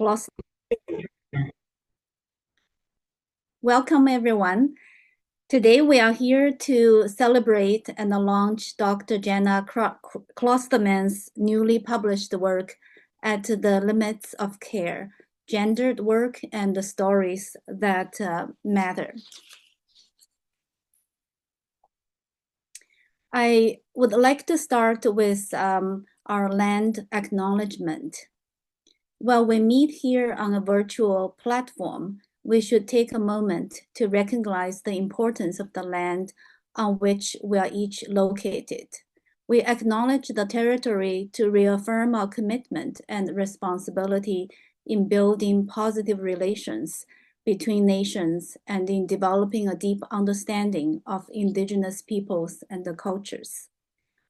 Klostermann. Welcome, everyone. Today, we are here to celebrate and launch Dr. Janna Klostermann's newly published work, At the Limits of Care, Gendered Work and the Stories That Matter. I would like to start with our land acknowledgement. While we meet here on a virtual platform, we should take a moment to recognize the importance of the land on which we are each located. We acknowledge the territory to reaffirm our commitment and responsibility in building positive relations between nations and in developing a deep understanding of indigenous peoples and the cultures.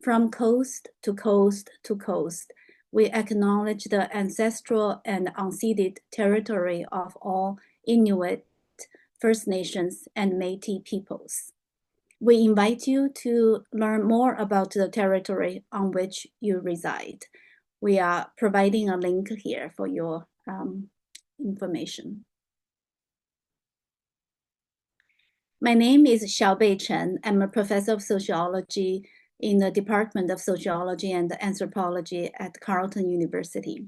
From coast to coast to coast, we acknowledge the ancestral and unceded territory of all Inuit, First Nations, and Métis peoples. We invite you to learn more about the territory on which you reside. We are providing a link here for your information. My name is Xiaobei Chen. I'm a professor of sociology in the Department of Sociology and Anthropology at Carleton University.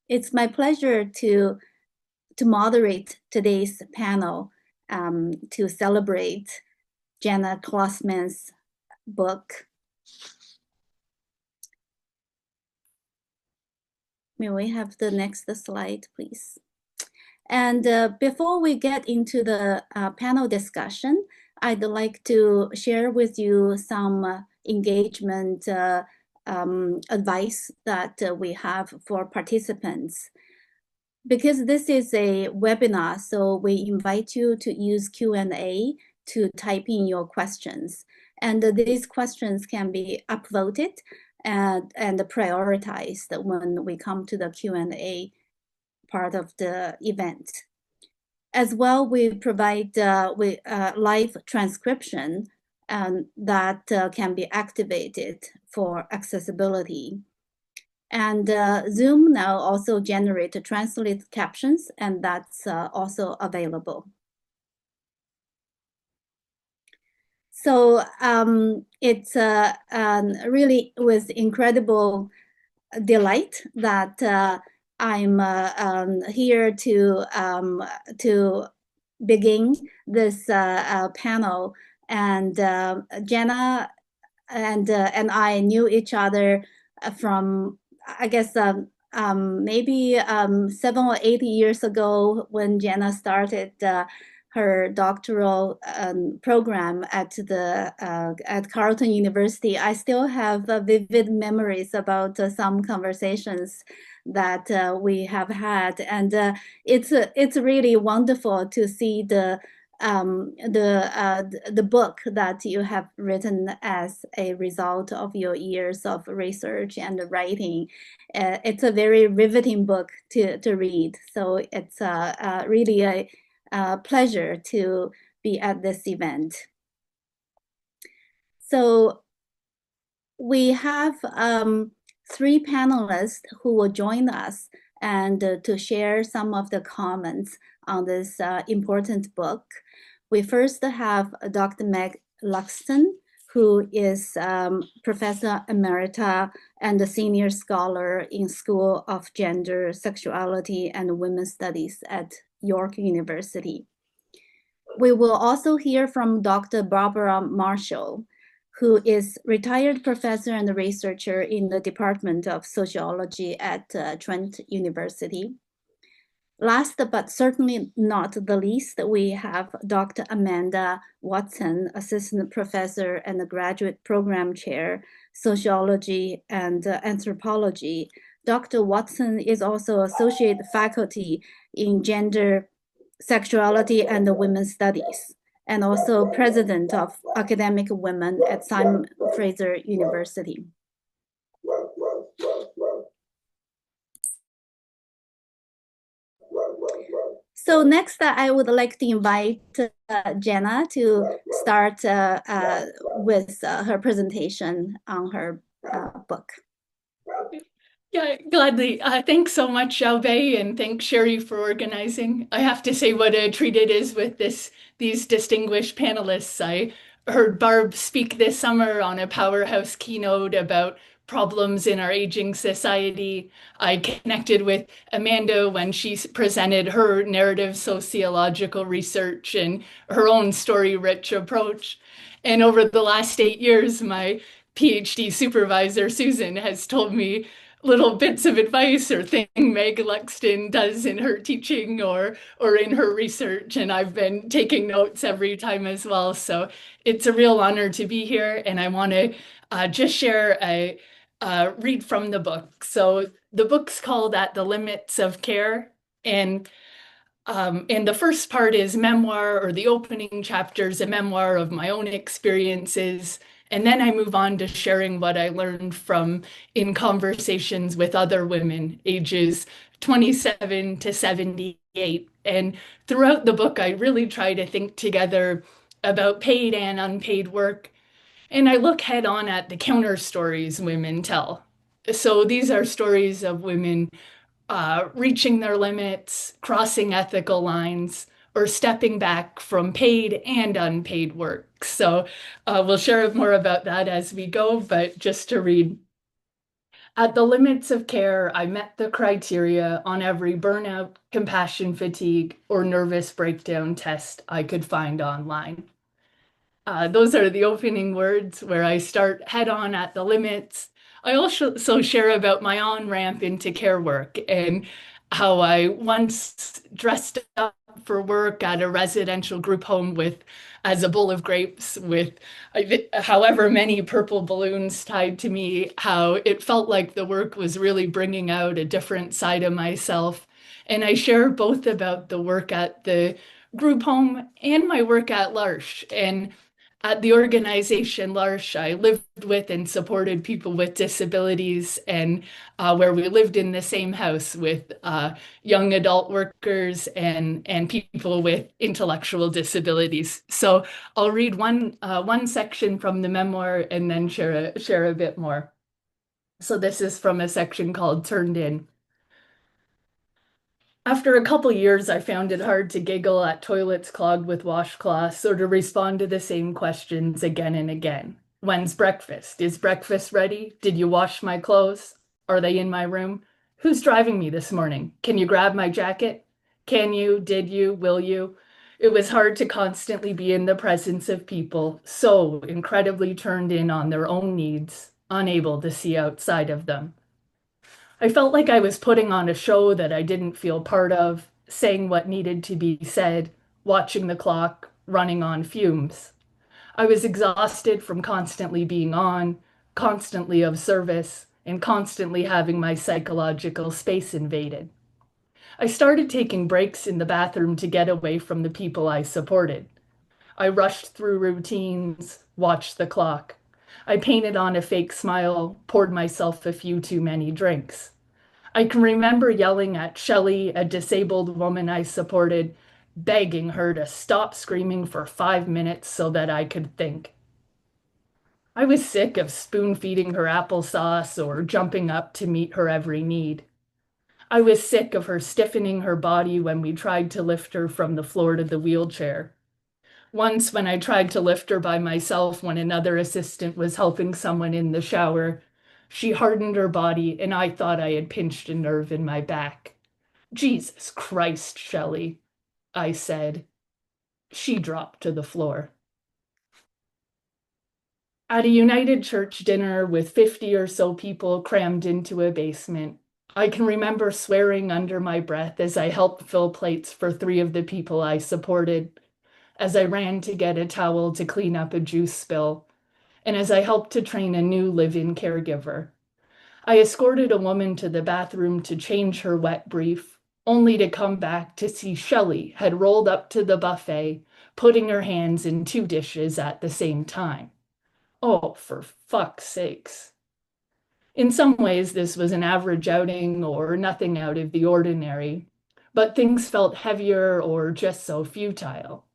It's my pleasure to moderate today's panel to celebrate Janna Klostermann's book. May we have the next slide, please? And before we get into the panel discussion, I'd like to share with you some engagement advice that we have for participants. Because this is a webinar, so we invite you to use Q&A to type in your questions. And these questions can be upvoted and prioritized when we come to the Q&A part of the event. As well, we provide live transcription that can be activated for accessibility. And Zoom now also generates translated captions, and that's also available. So it's really with incredible delight that I'm here to begin this panel. And Janna and I knew each other from, I guess, maybe 7 or 8 years ago when Janna started her doctoral program at Carleton University. I still have vivid memories about some conversations that we have had, and it's really wonderful to see the book that you have written as a result of your years of research and writing. It's a very riveting book to read. So it's really a pleasure to be at this event. So we have 3 panelists who will join us and to share some of the comments on this important book. We first have Dr. Meg Luxton, who is Professor Emerita and a senior scholar in School of Gender, Sexuality, and Women's Studies at York University. We will also hear from Dr. Barbara Marshall, who is retired professor and researcher in the Department of Sociology at Trent University. Last but certainly not the least, we have Dr. Amanda Watson, assistant professor and graduate program chair, sociology and anthropology. Dr. Watson is also associate faculty in gender, sexuality, and women's studies, and also president of Academic Women at Simon Fraser University. So next, I would like to invite Janna to start with her presentation on her book. Yeah, gladly. Thanks so much, Xiaobei, and thanks Sherry for organizing. I have to say what a treat it is with these distinguished panelists. I heard Barb speak this summer on a powerhouse keynote about problems in our aging society. I connected with Amanda when she presented her narrative sociological research and her own story-rich approach. And over the last 8 years, my PhD supervisor, Susan, has told me little bits of advice or thing Meg Luxton does in her teaching or in her research, and I've been taking notes every time as well. So it's a real honor to be here, and I want to just share a read from the book. So the book's called At the Limits of Care, and the first part is memoir, or the opening chapters, a memoir of my own experiences. And then I move on to sharing what I learned from in conversations with other women, ages 27 to 78. And throughout the book, I really try to think together about paid and unpaid work. And I look head on at the counter stories women tell. So these are stories of women reaching their limits, crossing ethical lines, or stepping back from paid and unpaid work. So we'll share more about that as we go, but just to read. At the limits of care, I met the criteria on every burnout, compassion fatigue, or nervous breakdown test I could find online. Those are the opening words where I start head on at the limits. I also share about my on ramp into care work and how I once dressed up for work at a residential group home with as a bowl of grapes with however many purple balloons tied to me, how it felt like the work was really bringing out a different side of myself. And I share both about the work at the group home and my work at L'Arche. And at the organization L'Arche, I lived with and supported people with disabilities, and where we lived in the same house with young adult workers and people with intellectual disabilities. So I'll read one section from the memoir and then share a bit more. So this is from a section called Turned In. After a couple years, I found it hard to giggle at toilets clogged with washcloths or to respond to the same questions again and again. When's breakfast? Is breakfast ready? Did you wash my clothes? Are they in my room? Who's driving me this morning? Can you grab my jacket? Can you? Did you? Will you? It was hard to constantly be in the presence of people so incredibly turned in on their own needs, unable to see outside of them. I felt like I was putting on a show that I didn't feel part of, saying what needed to be said, watching the clock, running on fumes. I was exhausted from constantly being on, constantly of service, and constantly having my psychological space invaded. I started taking breaks in the bathroom to get away from the people I supported. I rushed through routines, watched the clock. I painted on a fake smile, poured myself a few too many drinks. I can remember yelling at Shelley, a disabled woman I supported, begging her to stop screaming for 5 minutes so that I could think. I was sick of spoon feeding her applesauce or jumping up to meet her every need. I was sick of her stiffening her body when we tried to lift her from the floor to the wheelchair. Once, when I tried to lift her by myself when another assistant was helping someone in the shower, she hardened her body and I thought I had pinched a nerve in my back. Jesus Christ, Shelley, I said. She dropped to the floor. At a United Church dinner with 50 or so people crammed into a basement, I can remember swearing under my breath as I helped fill plates for three of the people I supported, as I ran to get a towel to clean up a juice spill, and as I helped to train a new live-in caregiver. I escorted a woman to the bathroom to change her wet brief, only to come back to see Shelley had rolled up to the buffet, putting her hands in two dishes at the same time. Oh, for fuck's sakes. In some ways, this was an average outing or nothing out of the ordinary, but things felt heavier or just so futile.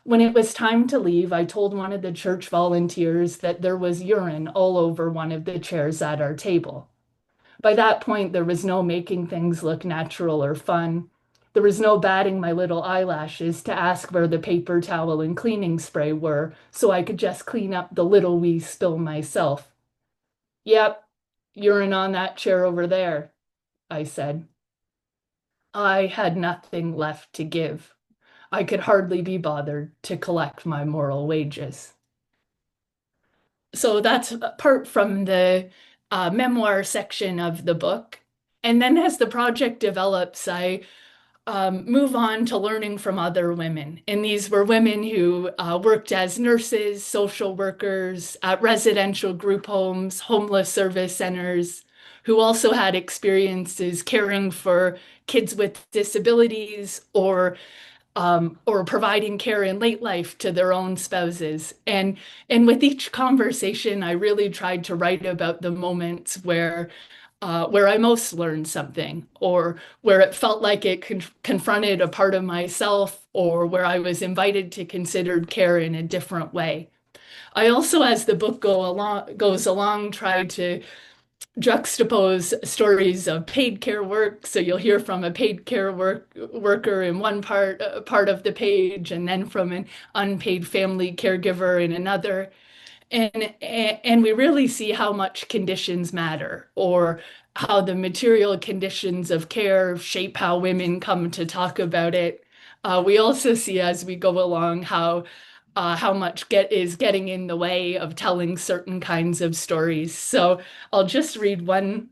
When it was time to leave, I told one of the church volunteers that there was urine all over one of the chairs at our table. By that point, there was no making things look natural or fun. There was no batting my little eyelashes to ask where the paper towel and cleaning spray were so I could just clean up the little wee spill myself. Yep, urine on that chair over there, I said. I had nothing left to give. I could hardly be bothered to collect my moral wages. So that's apart from the memoir section of the book. And then as the project develops, I move on to learning from other women. And these were women who worked as nurses, social workers, at residential group homes, homeless service centers, who also had experiences caring for kids with disabilities or providing care in late life to their own spouses. And with each conversation, I really tried to write about the moments where I most learned something, or where it felt like it confronted a part of myself, or where I was invited to consider care in a different way. I also, as the book goes along, try to juxtapose stories of paid care work. So you'll hear from a paid care worker in one part of the page, and then from an unpaid family caregiver in another. And we really see how much conditions matter, or how the material conditions of care shape how women come to talk about it. We also see as we go along how much is getting in the way of telling certain kinds of stories. So I'll just read one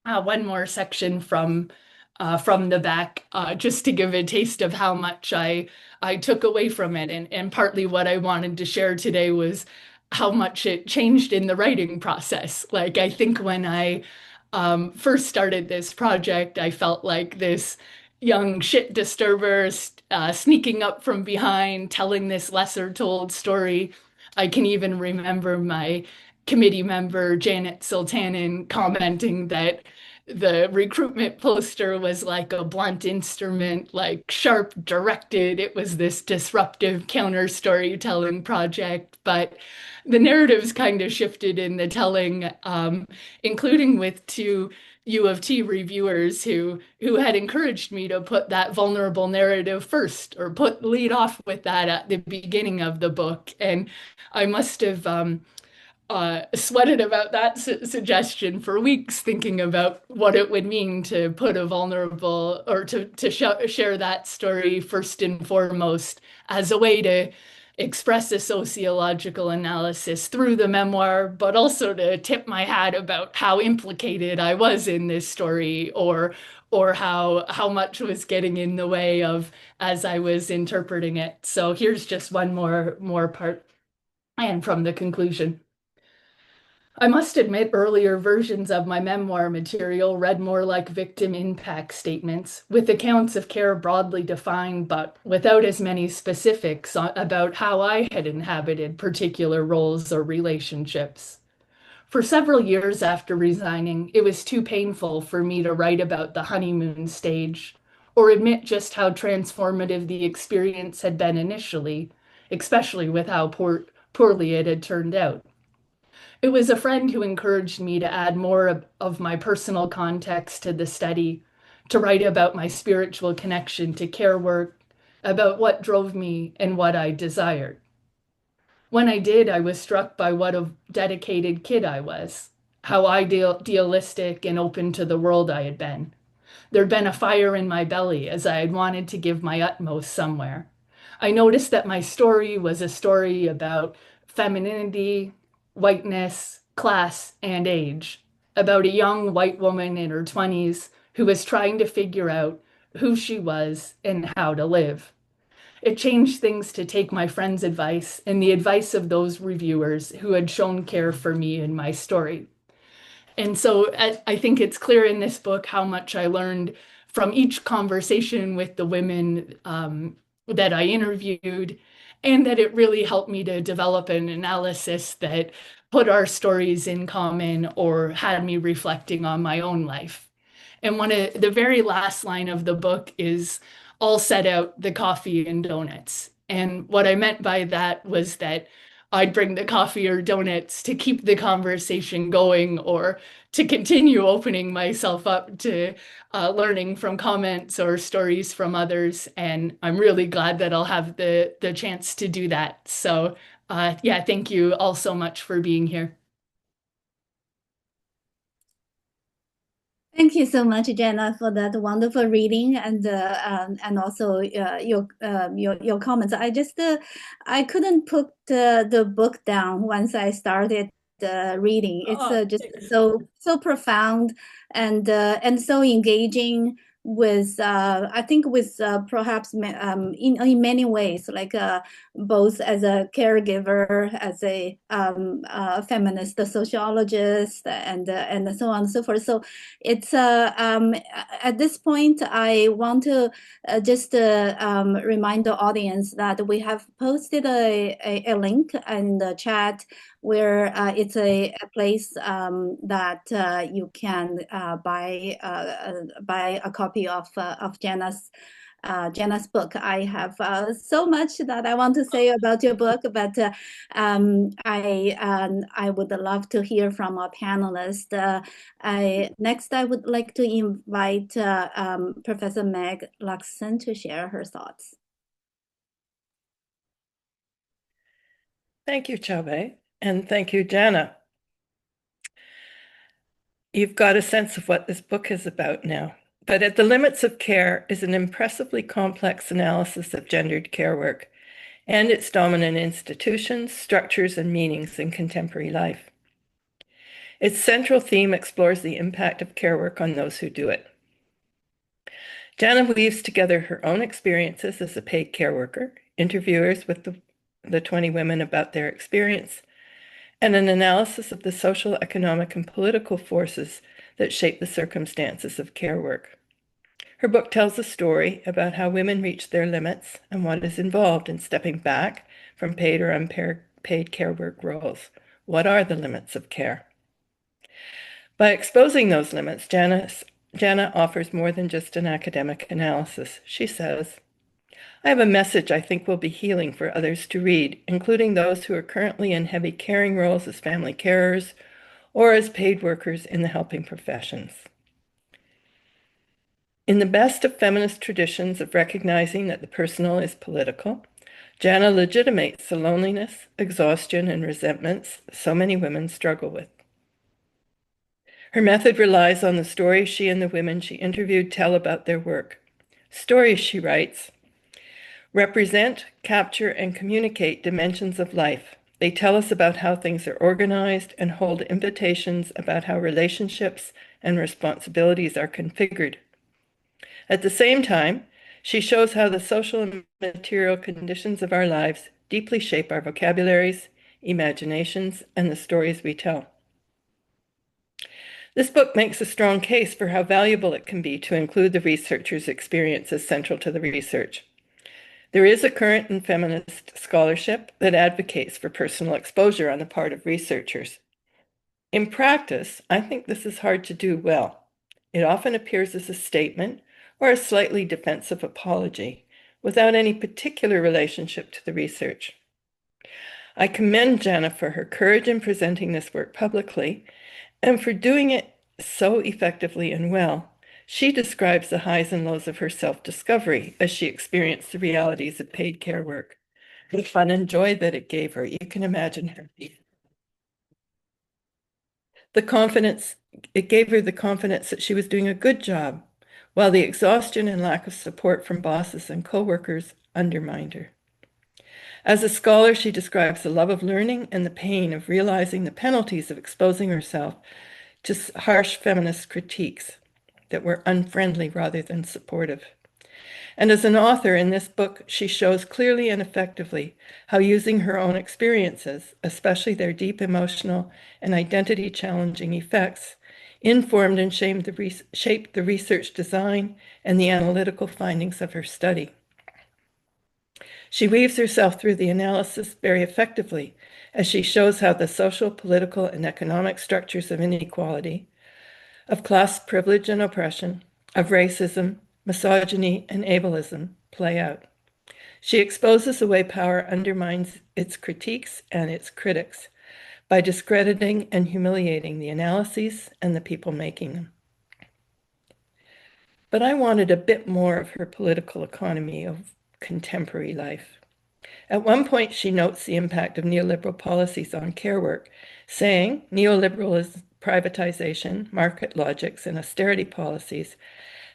more section from the back, just to give a taste of how much I took away from it. And partly what I wanted to share today was how much it changed in the writing process. Like, I think when I first started this project, I felt like this young shit disturber sneaking up from behind, telling this lesser told story. I can even remember my committee member, Janet Sultanen, commenting that the recruitment poster was like a blunt instrument, like sharp, directed. It was this disruptive counter storytelling project. But the narratives kind of shifted in the telling, including with two U of T reviewers who had encouraged me to put that vulnerable narrative first, or put lead off with that at the beginning of the book. And I must have sweated about that suggestion for weeks, thinking about what it would mean to put a vulnerable, or to share that story first and foremost as a way to express a sociological analysis through the memoir, but also to tip my hat about how implicated I was in this story, or how much was getting in the way of as I was interpreting it. So here's just one more part, and from the conclusion. I must admit, earlier versions of my memoir material read more like victim impact statements, with accounts of care broadly defined, but without as many specifics about how I had inhabited particular roles or relationships. For several years after resigning, it was too painful for me to write about the honeymoon stage, or admit just how transformative the experience had been initially, especially with how poorly it had turned out. It was a friend who encouraged me to add more of my personal context to the study, to write about my spiritual connection to care work, about what drove me and what I desired. When I did, I was struck by what a dedicated kid I was, how idealistic and open to the world I had been. There'd been a fire in my belly as I had wanted to give my utmost somewhere. I noticed that my story was a story about femininity, whiteness, class, and age, about a young white woman in her 20s who was trying to figure out who she was and how to live. It changed things to take my friend's advice and the advice of those reviewers who had shown care for me in my story. And so I think it's clear in this book how much I learned from each conversation with the women that I interviewed, and that it really helped me to develop an analysis that put our stories in common, or had me reflecting on my own life. And one of the very last line of the book is, "All set out the coffee and donuts." And what I meant by that was that I'd bring the coffee or donuts to keep the conversation going or to continue opening myself up to learning from comments or stories from others. And I'm really glad that I'll have the chance to do that. So yeah, thank you all so much for being here. Thank you so much, Jenna, for that wonderful reading and also your comments. I couldn't put the book down once I started reading. It's Oh, just so profound and so engaging with I think with perhaps in many ways, like both as a caregiver, as a feminist, a sociologist, and so on and so forth. So it's at this point, I want to just remind the audience that we have posted a link in the chat where it's a place that you can buy a copy of Janna's book. I have so much that I want to say about your book, but I would love to hear from our panelists. Next, I would like to invite Professor Meg Luxon to share her thoughts. Thank you, Chabe, and thank you, Janna. You've got a sense of what this book is about now. But at the Limits of Care is an impressively complex analysis of gendered care work and its dominant institutions, structures, and meanings in contemporary life. Its central theme explores the impact of care work on those who do it. Janna weaves together her own experiences as a paid care worker, interviewers with the 20 women about their experience, and an analysis of the social, economic, and political forces that shape the circumstances of care work. Her book tells a story about how women reach their limits and what is involved in stepping back from paid or unpaid care work roles. What are the limits of care? By exposing those limits, Janna offers more than just an academic analysis. She says, I have a message I think will be healing for others to read, including those who are currently in heavy caring roles as family carers or as paid workers in the helping professions. In the best of feminist traditions of recognizing that the personal is political, Janna legitimates the loneliness, exhaustion, and resentments so many women struggle with. Her method relies on the stories she and the women she interviewed tell about their work. Stories, she writes, represent, capture, and communicate dimensions of life. They tell us about how things are organized and hold invitations about how relationships and responsibilities are configured. At the same time, she shows how the social and material conditions of our lives deeply shape our vocabularies, imaginations, and the stories we tell. This book makes a strong case for how valuable it can be to include the researcher's experience as central to the research. There is a current in feminist scholarship that advocates for personal exposure on the part of researchers. In practice, I think this is hard to do well. It often appears as a statement or a slightly defensive apology without any particular relationship to the research. I commend Janna for her courage in presenting this work publicly and for doing it so effectively and well. She describes the highs and lows of her self-discovery as she experienced the realities of paid care work, the fun and joy that it gave her. You can imagine her. It gave her the confidence that she was doing a good job, while the exhaustion and lack of support from bosses and coworkers undermined her. As a scholar, she describes the love of learning and the pain of realizing the penalties of exposing herself to harsh feminist critiques that were unfriendly rather than supportive. And as an author in this book, she shows clearly and effectively how using her own experiences, especially their deep emotional and identity-challenging effects, informed and shaped the research design and the analytical findings of her study. She weaves herself through the analysis very effectively as she shows how the social, political, and economic structures of inequality, of class privilege and oppression, of racism, misogyny, and ableism play out. She exposes the way power undermines its critiques and its critics by discrediting and humiliating the analyses and the people making them. But I wanted a bit more of her political economy of contemporary life. At one point, she notes the impact of neoliberal policies on care work, saying neoliberal privatization, market logics, and austerity policies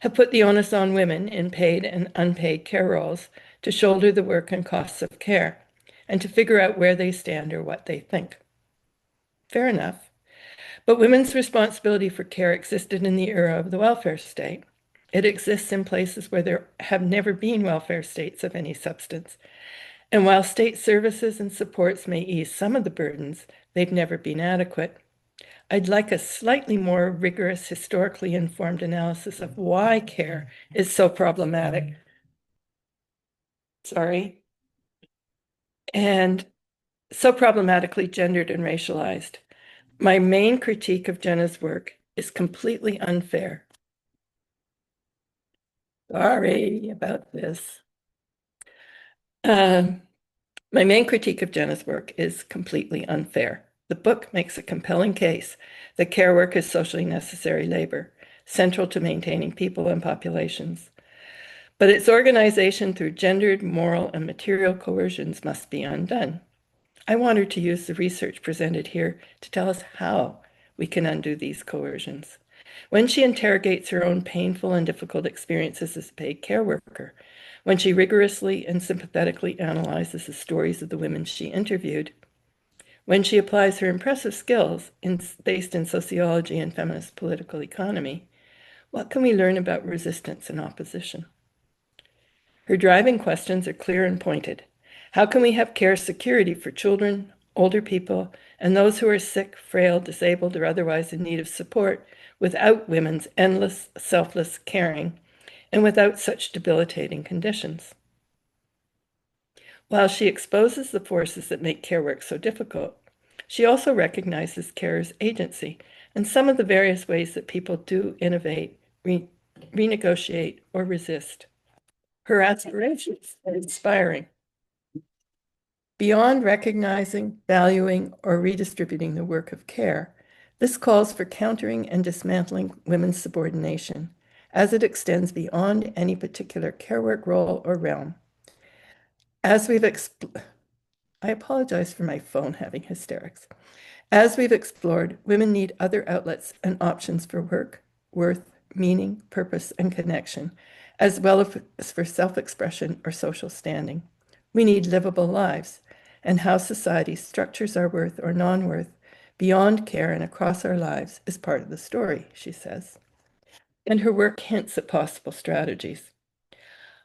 have put the onus on women in paid and unpaid care roles to shoulder the work and costs of care and to figure out where they stand or what they think. Fair enough. But women's responsibility for care existed in the era of the welfare state. It exists in places where there have never been welfare states of any substance. And while state services and supports may ease some of the burdens, they've never been adequate. I'd like a slightly more rigorous, historically informed analysis of why care is so problematic. And so problematically gendered and racialized. My main critique of Janna's work is completely unfair. Sorry about this. My main critique of Janna's work is completely unfair. The book makes a compelling case that care work is socially necessary labor, central to maintaining people and populations. But its organization through gendered, moral, and material coercions must be undone. I want her to use the research presented here to tell us how we can undo these coercions. When she interrogates her own painful and difficult experiences as a paid care worker, when she rigorously and sympathetically analyzes the stories of the women she interviewed, when she applies her impressive skills based in sociology and feminist political economy, what can we learn about resistance and opposition? Her driving questions are clear and pointed. How can we have care security for children, older people, and those who are sick, frail, disabled, or otherwise in need of support without women's endless, selfless caring and without such debilitating conditions? While she exposes the forces that make care work so difficult, she also recognizes carer's agency and some of the various ways that people do innovate, renegotiate, or resist. Her aspirations are inspiring. Beyond recognizing, valuing, or redistributing the work of care, this calls for countering and dismantling women's subordination as it extends beyond any particular care work role or realm. As we've I apologize for my phone having hysterics. As we've explored, women need other outlets and options for work, worth, meaning, purpose, and connection, as well as for self-expression or social standing. We need livable lives, and how society structures our worth or non-worth beyond care and across our lives is part of the story, she says. And her work hints at possible strategies.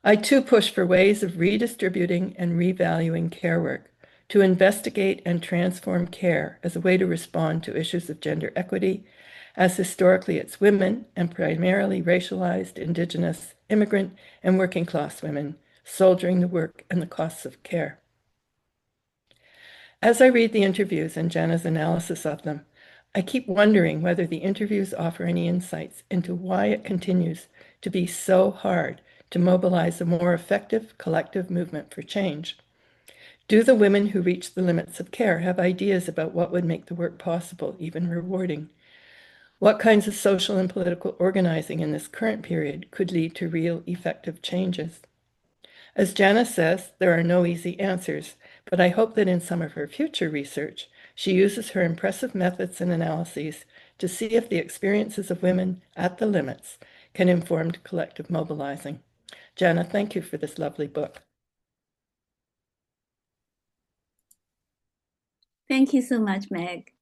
I too push for ways of redistributing and revaluing care work, to investigate and transform care as a way to respond to issues of gender equity, as historically it's women, and primarily racialized, indigenous, immigrant, and working class women, soldiering the work and the costs of care. As I read the interviews and Janna's analysis of them, I keep wondering whether the interviews offer any insights into why it continues to be so hard to mobilize a more effective collective movement for change. Do the women who reach the limits of care have ideas about what would make the work possible, even rewarding? What kinds of social and political organizing in this current period could lead to real effective changes? As Janna says, there are no easy answers, but I hope that in some of her future research, she uses her impressive methods and analyses to see if the experiences of women at the limits can inform collective mobilizing. Janna, thank you for this lovely book. Thank you so much, Meg.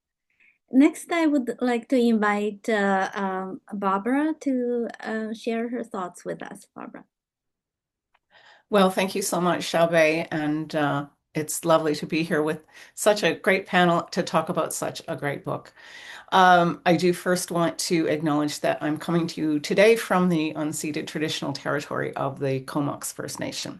Next, I would like to invite Barbara to share her thoughts with us. Barbara. Well, thank you so much, Xiaobei, and it's lovely to be here with such a great panel to talk about such a great book. I do first want to acknowledge that I'm coming to you today from the unceded traditional territory of the Comox First Nation.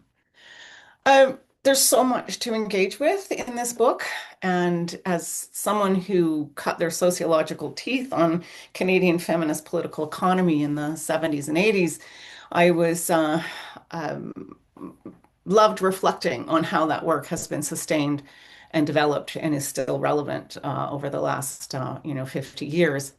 There's so much to engage with in this book, and as someone who cut their sociological teeth on Canadian feminist political economy in the 70s and 80s, I was loved reflecting on how that work has been sustained and developed and is still relevant over the last 50 years.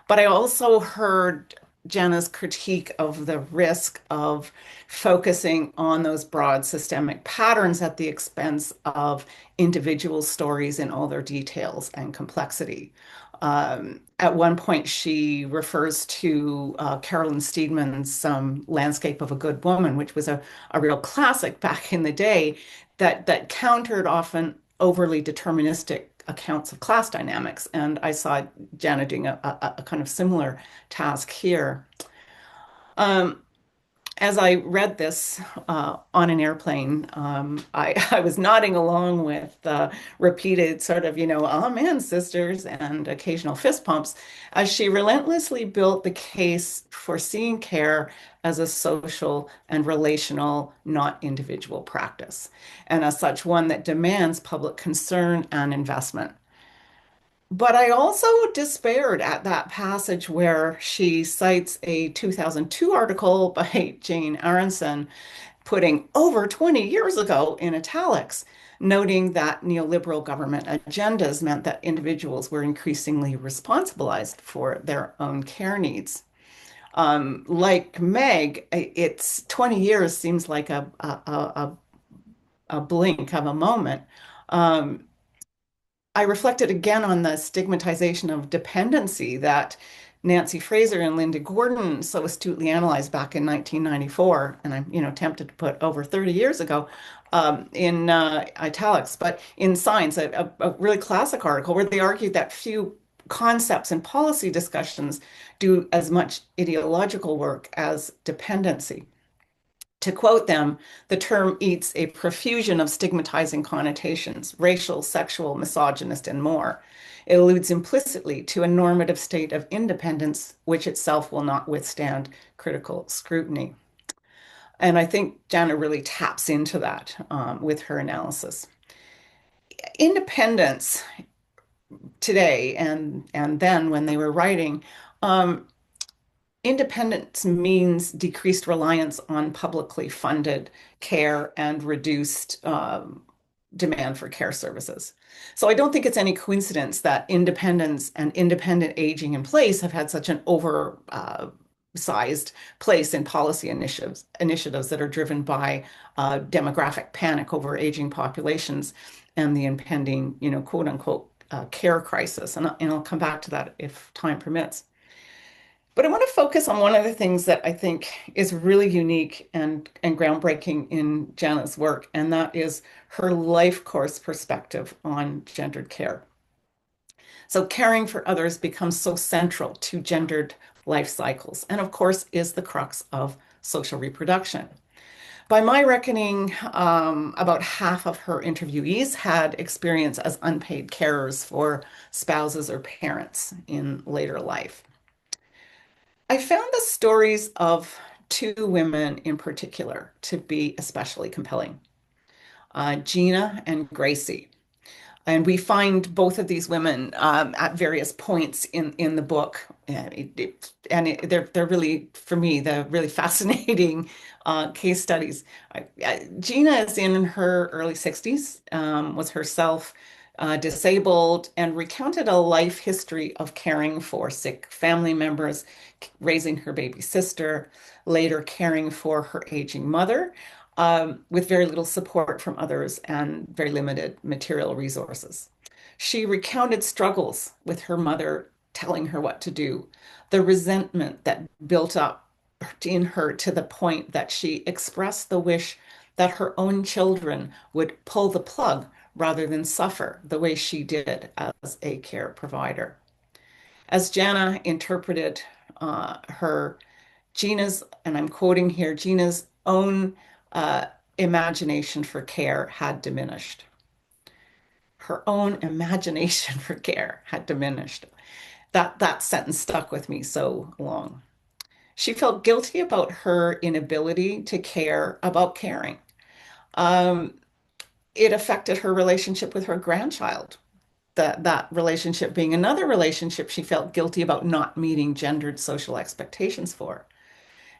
But I also heard Janna's critique of the risk of focusing on those broad systemic patterns at the expense of individual stories in all their details and complexity. At one point, she refers to Carolyn Steedman's Landscape of a Good Woman, which was a real classic back in the day that countered often overly deterministic accounts of class dynamics. And I saw Janna doing a kind of similar task here. Um, as I read this on an airplane, I was nodding along with repeated sort of, amen, sisters, and occasional fist pumps as she relentlessly built the case for seeing care as a social and relational, not individual practice, and as such one that demands public concern and investment. But I also despaired at that passage where she cites a 2002 article by Jane Aronson, putting over 20 years ago in italics, noting that neoliberal government agendas meant that individuals were increasingly responsibilized for their own care needs. Like Meg, it's 20 years seems like a blink of a moment. Um, I reflected again on the stigmatization of dependency that Nancy Fraser and Linda Gordon so astutely analyzed back in 1994, and I'm, tempted to put over 30 years ago in italics, but in Science, a really classic article where they argued that few concepts and policy discussions do as much ideological work as dependency. To quote them, the term eats a profusion of stigmatizing connotations, racial, sexual, misogynist, and more. It alludes implicitly to a normative state of independence, which itself will not withstand critical scrutiny. And I think Janna really taps into that with her analysis. Independence today and then when they were writing, independence means decreased reliance on publicly funded care and reduced demand for care services. So I don't think it's any coincidence that independence and independent aging in place have had such an oversized place in policy initiatives that are driven by demographic panic over aging populations and the impending, quote unquote, care crisis. And I'll come back to that if time permits. But I want to focus on one of the things that I think is really unique and groundbreaking in Janna's work, and that is her life course perspective on gendered care. So caring for others becomes so central to gendered life cycles, and of course is the crux of social reproduction. By my reckoning, about half of her interviewees had experience as unpaid carers for spouses or parents in later life. I found the stories of two women in particular to be especially compelling, Gina and Gracie. And we find both of these women at various points in the book. They're really, for me, the really fascinating case studies. Gina is in her early 60s, was herself disabled, and recounted a life history of caring for sick family members, raising her baby sister, later caring for her aging mother, with very little support from others and very limited material resources. She recounted struggles with her mother telling her what to do, the resentment that built up in her to the point that she expressed the wish that her own children would pull the plug rather than suffer the way she did as a care provider. As Janna interpreted Gina's, and I'm quoting here, Gina's own imagination for care had diminished. Her own imagination for care had diminished. That sentence stuck with me so long. She felt guilty about her inability to care about caring. It affected her relationship with her grandchild. That relationship being another relationship she felt guilty about not meeting gendered social expectations for.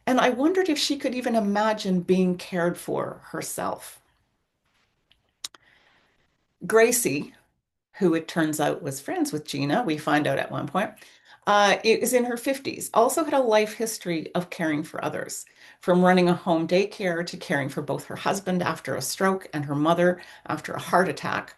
And I wondered if she could even imagine being cared for herself. Gracie, who it turns out was friends with Gina, we find out at one point, is in her 50s, also had a life history of caring for others, from running a home daycare to caring for both her husband after a stroke and her mother after a heart attack.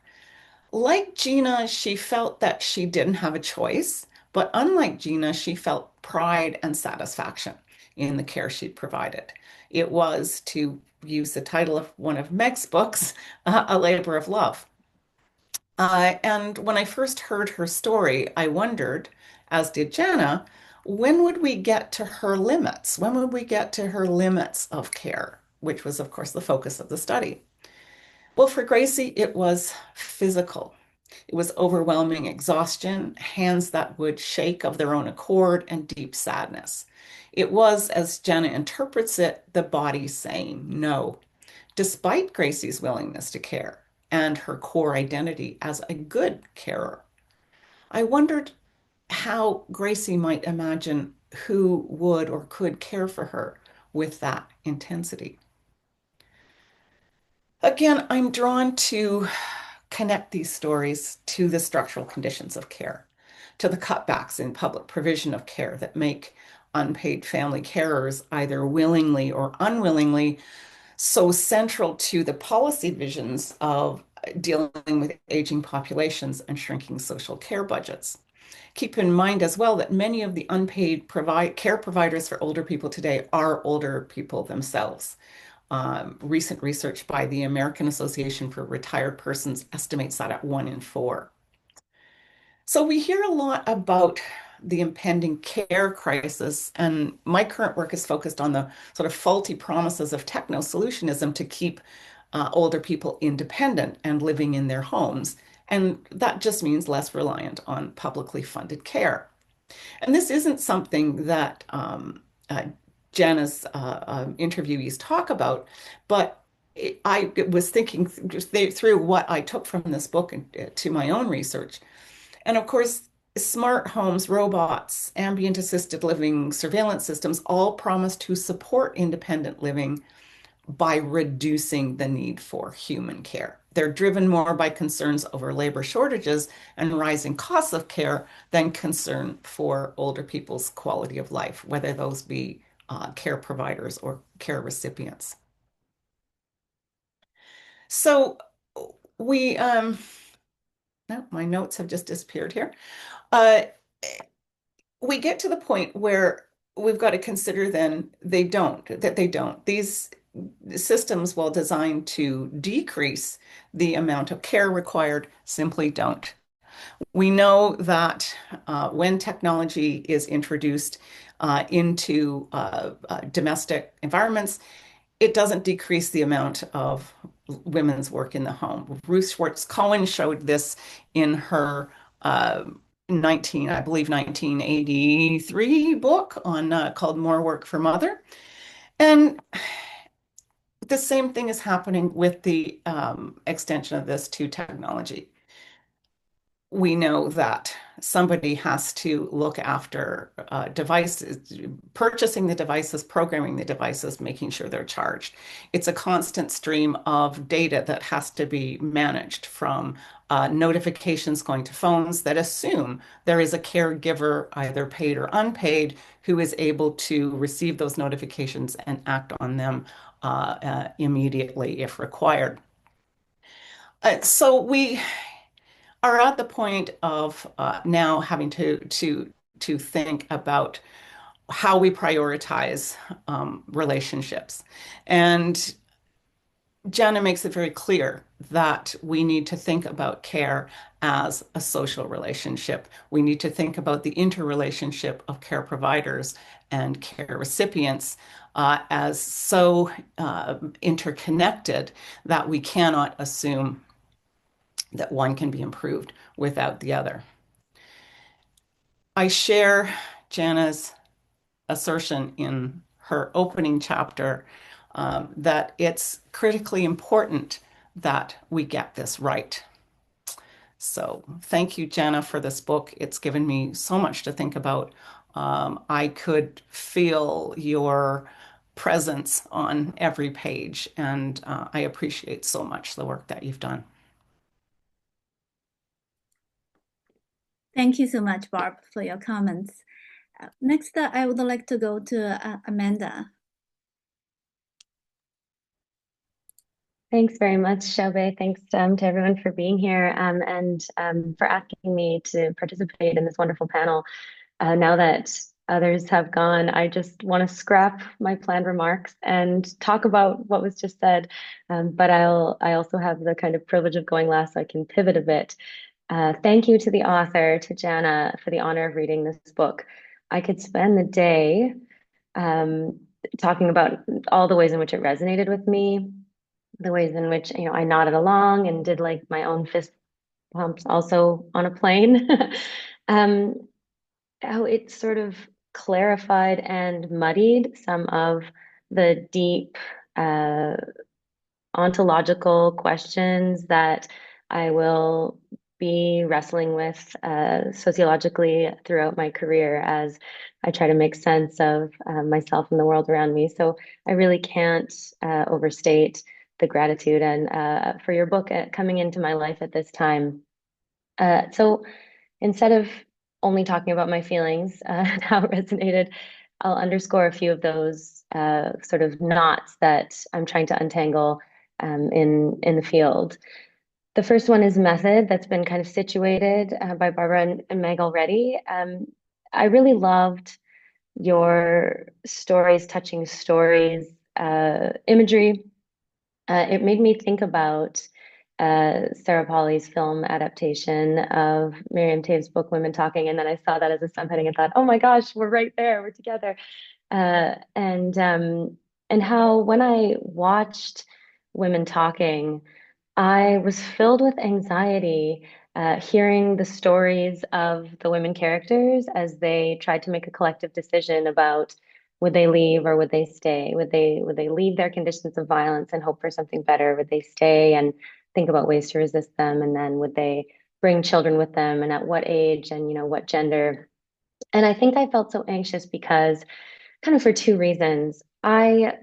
Like Gina, she felt that she didn't have a choice, but unlike Gina, she felt pride and satisfaction in the care she'd provided. It was, to use the title of one of Meg's books, a labor of love. And when I first heard her story, I wondered, as did Janna, when would we get to her limits? When would we get to her limits of care, which was, of course, the focus of the study? Well, for Gracie, it was physical. It was overwhelming exhaustion, hands that would shake of their own accord, and deep sadness. It was, as Janna interprets it, the body saying no, despite Gracie's willingness to care and her core identity as a good carer. I wondered how Gracie might imagine who would or could care for her with that intensity. Again, I'm drawn to connect these stories to the structural conditions of care, to the cutbacks in public provision of care that make unpaid family carers either willingly or unwillingly so central to the policy visions of dealing with aging populations and shrinking social care budgets. Keep in mind as well that many of the unpaid care providers for older people today are older people themselves. Recent research by the American Association for Retired Persons estimates that at 1 in 4. So we hear a lot about the impending care crisis, and my current work is focused on the sort of faulty promises of techno-solutionism to keep older people independent and living in their homes. And that just means less reliant on publicly funded care. And this isn't something that Janna's interviewees talk about, but I was thinking through what I took from this book to my own research. And of course, smart homes, robots, ambient assisted living, surveillance systems all promise to support independent living by reducing the need for human care. They're driven more by concerns over labor shortages and rising costs of care than concern for older people's quality of life, whether those be care providers or care recipients. So we, no, my notes have just disappeared here. We get to the point where we've got to consider then that they don't. These systems, while designed to decrease the amount of care required, simply don't. We know that when technology is introduced into domestic environments, it doesn't decrease the amount of women's work in the home. Ruth Schwartz Cohen showed this in her 1983 book on called More Work for Mother. And the same thing is happening with the extension of this to technology. We know that somebody has to look after devices, purchasing the devices, programming the devices, making sure they're charged. It's a constant stream of data that has to be managed, from notifications going to phones that assume there is a caregiver, either paid or unpaid, who is able to receive those notifications and act on them immediately if required. So we are at the point of now having to think about how we prioritize relationships. And Janna makes it very clear that we need to think about care as a social relationship. We need to think about the interrelationship of care providers and care recipients as so interconnected that we cannot assume that one can be improved without the other. I share Janna's assertion in her opening chapter that it's critically important that we get this right. So thank you, Janna, for this book. It's given me so much to think about I could feel your presence on every page, and I appreciate so much the work that you've done. Thank you so much, Barb, for your comments. Next, I would like to go to Amanda. Thanks very much, Shelby. Thanks to everyone for being here and for asking me to participate in this wonderful panel. Now that others have gone, I just want to scrap my planned remarks and talk about what was just said. But I also have the kind of privilege of going last, so I can pivot a bit. Thank you to the author, to Janna, for the honor of reading this book. I could spend the day talking about all the ways in which it resonated with me, the ways in which, I nodded along and did like my own fist pumps also on a plane. How it sort of clarified and muddied some of the deep ontological questions that I will be wrestling with sociologically throughout my career as I try to make sense of myself and the world around me. So I really can't overstate the gratitude and for your book coming into my life at this time. So instead of only talking about my feelings and how it resonated, I'll underscore a few of those sort of knots that I'm trying to untangle in the field. The first one is method, that's been kind of situated by Barbara and Meg already. I really loved your stories, touching stories, imagery. It made me think about Sarah Polley's film adaptation of Miriam Toews' book Women Talking, and then I saw that as a subheading and thought, oh my gosh, we're right there, we're together. And how when I watched Women Talking, I was filled with anxiety hearing the stories of the women characters as they tried to make a collective decision about would they leave or would they stay? Would they leave their conditions of violence and hope for something better? Would they stay and think about ways to resist them? And then would they bring children with them? And at what age and what gender? And I think I felt so anxious because kind of for two reasons. I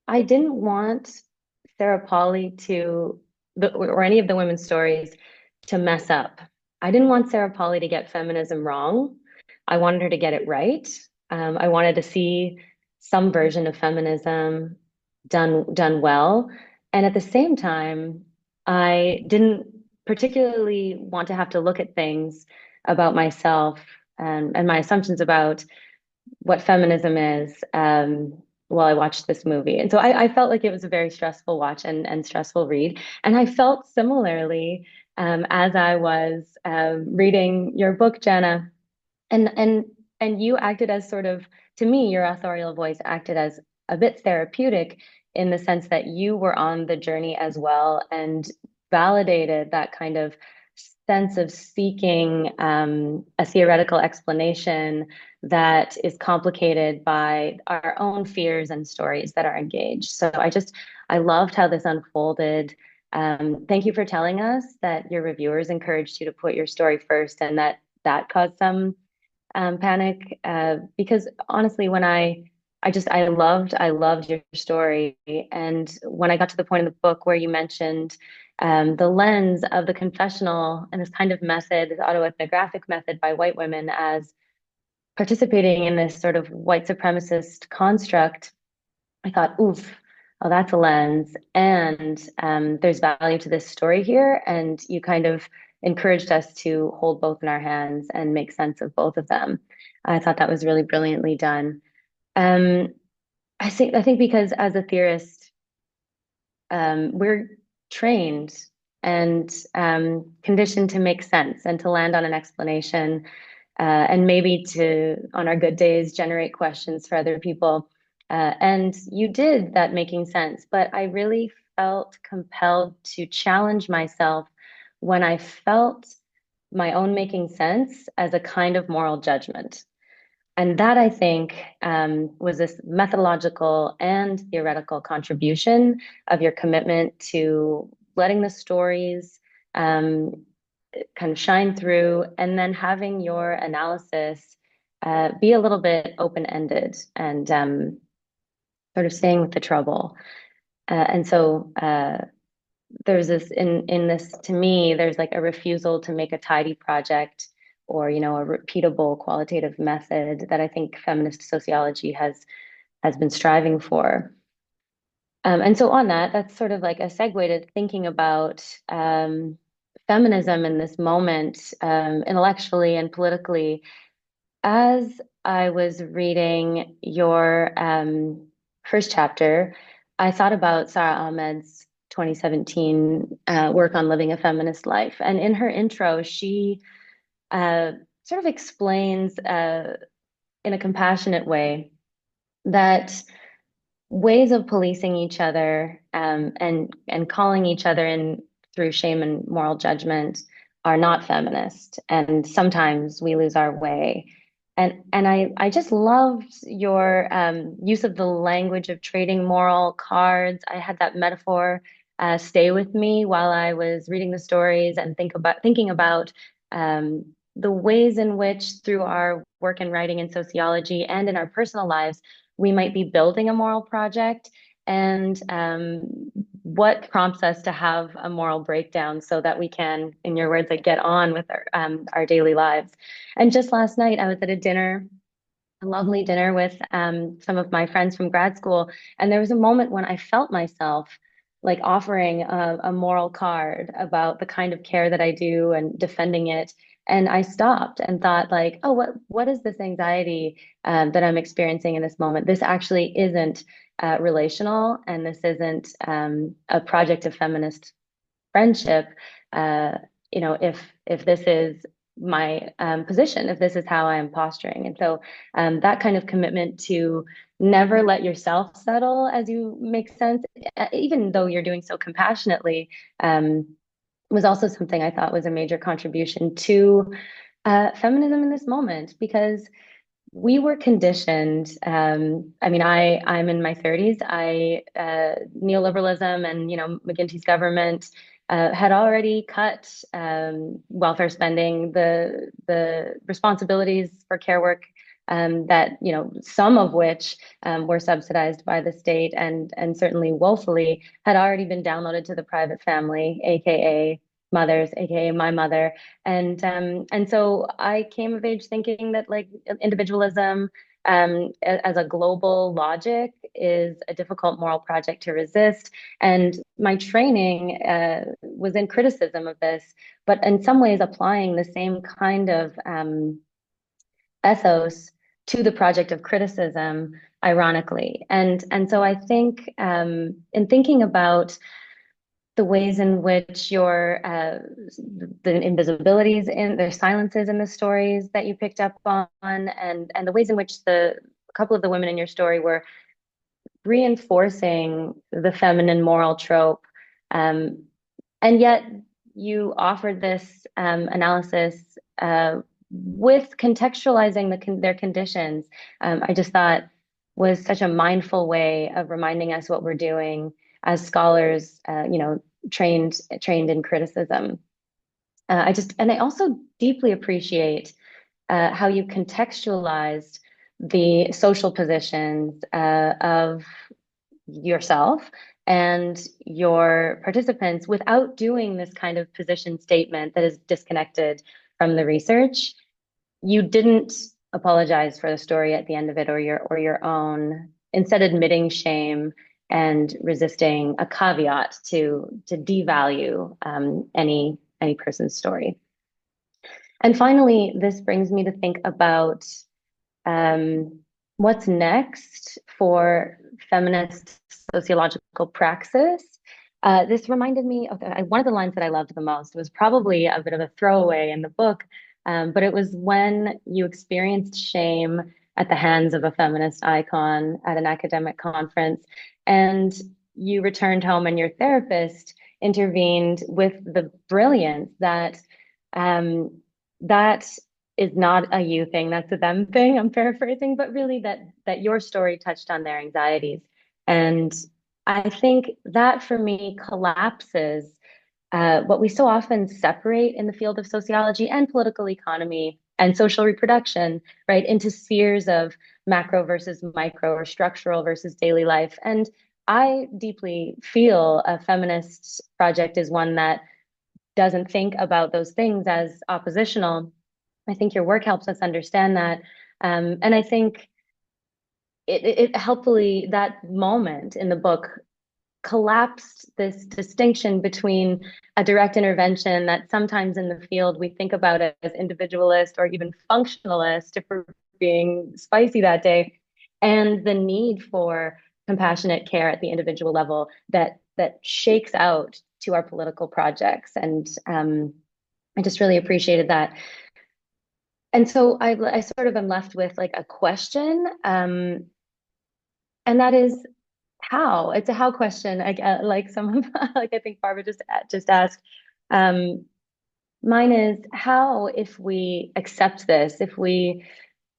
didn't want Sarah Polley or any of the women's stories to mess up. I didn't want Sarah Polley to get feminism wrong. I wanted her to get it right. I wanted to see some version of feminism done well. And at the same time, I didn't particularly want to have to look at things about myself and my assumptions about what feminism is while I watched this movie. And so I felt like it was a very stressful watch and stressful read. And I felt similarly as I was reading your book, Janna. And you acted as sort of, to me, your authorial voice acted as a bit therapeutic in the sense that you were on the journey as well and validated that kind of sense of seeking a theoretical explanation that is complicated by our own fears and stories that are engaged. So I loved how this unfolded. Thank you for telling us that your reviewers encouraged you to put your story first and that caused some panic because honestly, when I loved your story. And when I got to the point in the book where you mentioned the lens of the confessional and this kind of method, this autoethnographic method by white women as participating in this sort of white supremacist construct, I thought, oof, oh, that's a lens. And there's value to this story here. And you kind of encouraged us to hold both in our hands and make sense of both of them. I thought that was really brilliantly done. I think because as a theorist, we're trained and conditioned to make sense and to land on an explanation, and maybe to, on our good days, generate questions for other people. And you did that making sense, but I really felt compelled to challenge myself when I felt my own making sense as a kind of moral judgment. And that, I think, was this methodological and theoretical contribution of your commitment to letting the stories kind of shine through and then having your analysis be a little bit open-ended and sort of staying with the trouble. And so there's this in this, to me, there's like a refusal to make a tidy project or, you know, a repeatable qualitative method that I think feminist sociology has been striving for. And so on that, that's sort of like a segue to thinking about feminism in this moment, intellectually and politically. As I was reading your first chapter, I thought about Sarah Ahmed's 2017 work on living a feminist life. And in her intro, she sort of explains in a compassionate way that ways of policing each other and calling each other in through shame and moral judgment are not feminist, and sometimes we lose our way. And I just loved your use of the language of trading moral cards. I had that metaphor stay with me while I was reading the stories and thinking about the ways in which, through our work in writing and sociology and in our personal lives, we might be building a moral project, and what prompts us to have a moral breakdown so that we can, in your words, like get on with our daily lives. And just last night, I was at a lovely dinner with some of my friends from grad school, and there was a moment when I felt myself like offering a moral card about the kind of care that I do and defending it. And I stopped and thought, like, oh, what is this anxiety that I'm experiencing in this moment? This actually isn't relational, and this isn't a project of feminist friendship. Uh, you know, if this is my position, if this is how I am posturing. And so that kind of commitment to never let yourself settle as you make sense, even though you're doing so compassionately, was also something I thought was a major contribution to feminism in this moment, because we were conditioned. I mean, I'm in my 30s. Neoliberalism and, you know, McGuinty's government had already cut welfare spending, the responsibilities for care work that, you know, some of which were subsidized by the state and certainly woefully had already been downloaded to the private family, aka mothers, aka my mother. And so I came of age thinking that, like, individualism as a global logic is a difficult moral project to resist. And my training was in criticism of this, but in some ways applying the same kind of ethos to the project of criticism, ironically. And so I think in thinking about the ways in which your the invisibilities in the silences in the stories that you picked up on, and the ways in which a couple of the women in your story were reinforcing the feminine moral trope, and yet you offered this analysis with contextualizing their conditions. I just thought was such a mindful way of reminding us what we're doing as scholars, you know, trained in criticism. And I also deeply appreciate how you contextualized the social positions of yourself and your participants without doing this kind of position statement that is disconnected from the research. You didn't apologize for the story at the end of it, or your own, instead admitting shame and resisting a caveat to devalue any person's story. And finally, this brings me to think about what's next for feminist sociological praxis. This reminded me of one of the lines that I loved the most. It was probably a bit of a throwaway in the book, but it was when you experienced shame at the hands of a feminist icon at an academic conference, and you returned home and your therapist intervened with the brilliance that that is not a you thing, that's a them thing. I'm paraphrasing, but really that your story touched on their anxieties. And I think that for me collapses what we so often separate in the field of sociology and political economy and social reproduction, right, into spheres of macro versus micro or structural versus daily life. And I deeply feel a feminist project is one that doesn't think about those things as oppositional. I think your work helps us understand that. And I think it helpfully, that moment in the book collapsed this distinction between a direct intervention that sometimes in the field we think about it as individualist or even functionalist if we're being spicy that day, and the need for compassionate care at the individual level that shakes out to our political projects. And I just really appreciated that. And so I sort of am left with like a question, and that is how. It's a how question. Like some of like I think Barbara just asked. Mine is how, if we accept this, if we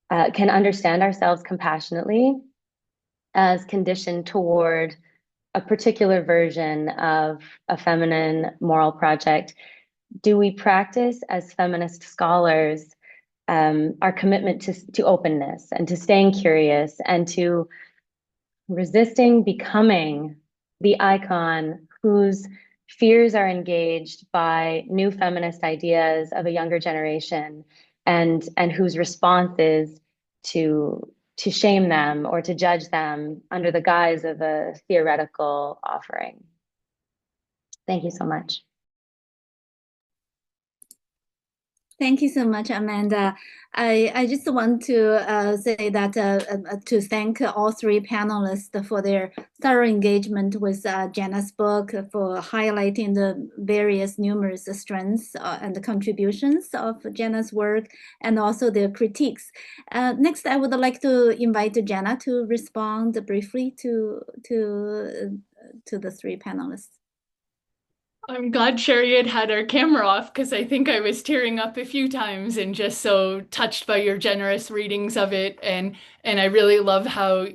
can understand ourselves compassionately as conditioned toward a particular version of a feminine moral project, do we practice as feminist scholars our commitment to openness and to staying curious and to resisting becoming the icon whose fears are engaged by new feminist ideas of a younger generation, and whose response is to shame them or to judge them under the guise of a theoretical offering. Thank you so much. Thank you so much, Amanda. I just want to say that to thank all three panelists for their thorough engagement with Janna's book, for highlighting the various numerous strengths and the contributions of Janna's work, and also their critiques. Next, I would like to invite Janna to respond briefly to the three panelists. I'm glad Chariot had our camera off because I think I was tearing up a few times and just so touched by your generous readings of it. And I really love how